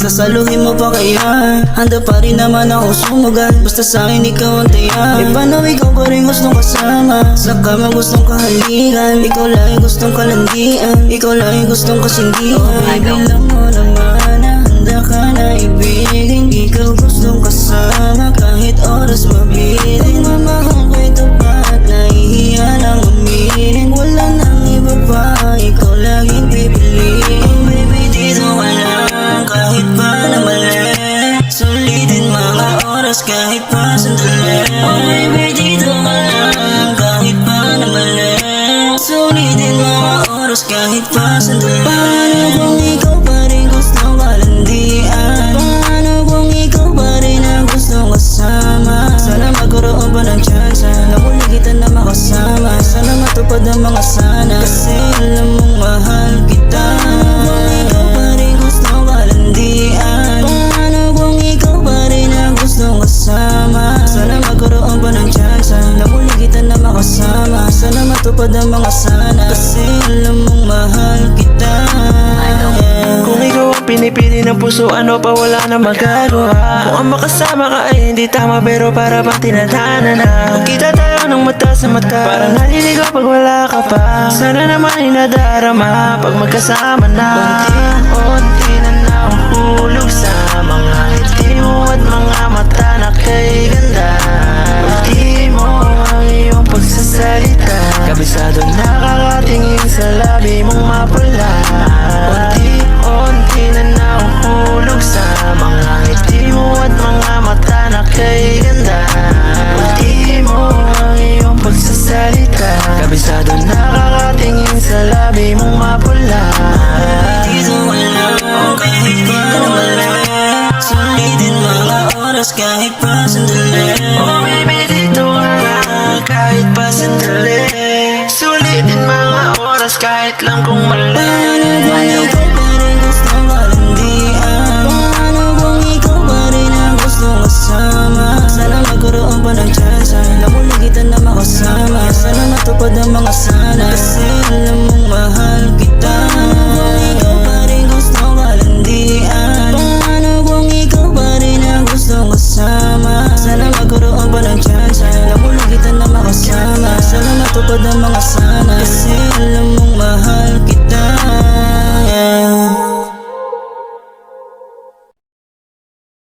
Sasaluhin mo pa kaya? Handa pa rin naman ako sumugal, basta sa'kin ikaw ang taya. E paano ikaw pa rin gustong kasama? Sa kama gustong kahalikan, ikaw lang yung gustong kalandian, ikaw lang yung gustong kasinggihan. Bilang mo naman na handa ka na ibigin, ikaw gustong kasama kahit oras mabilin. Mamahal ko ito ba't nahihiya lang aminin? Wala nang iba pa, ikaw laging pipiliin. Oh baby, dito ka lang kahit pa na mali, sulitin mga oras kahit pa sandali. Oh baby, dito ka lang kahit pa na mali, sulitin mga oras kahit pa sandali. Paano kung ikaw pa rin gustong kalandian? Paano kung ikaw pa rin ang gustong kasama? Sana magkaroon pa ng tsansa na muli kita na makasama. Sana matupad ang mga sana, kasi alam mong mahal kita. Paano kung ikaw pa rin gustong kalandian? Paano kung ikaw pa rin ang gustong kasama? Sana magkaroon pa ng tsansa na muli kita na makasama. Sana matupad ang mga sana, kasi alam mong mahal kita. Kung ikaw ang pinipili ng puso, ano pa wala na magagawa. Kung ang makasama ka ay hindi tama, pero para bang tinadhana na. Magkita tayo ng mata sa mata, parang naliligaw pag wala ka pa. Sana naman ay nadarama pag magkasama na. Unti-unti na nahuhulog sa mga ngiti mo at mga mata na kay ganda. Ulti mo ang iyong pagsasalita, kabisado nakakatingin sa labi mong mapula. Unti-unti na nahuhulog sa mga ngiti mo at mga mata na kay ganda. Ulti mo ang iyong pagsasalita, kabisado nakakatingin sa labi mong mapula. Dito ka lang kahit pa na mali, sulitin mga oras kahit pa sandali. Oh baby, dito ka lang kahit pa sandali, sulitin mga oras kahit lang kung mali. Paano kung ikaw pa rin gustong kalandian? Paano kung ikaw pa rin ang gustong kasama? Sana magkaroon pa ng tsansa na muli kita na makasama. Sana matupad ang mga sana, kasi alam mong mahal kita. Paano kung ikaw pa rin gustong kalandian? Paano kung ikaw pa rin ang gustong kasama? Sana magkaroon pa ng tsansa na muli kita na makasama. Sana matupad ang mga sana, kasi alam mong mahal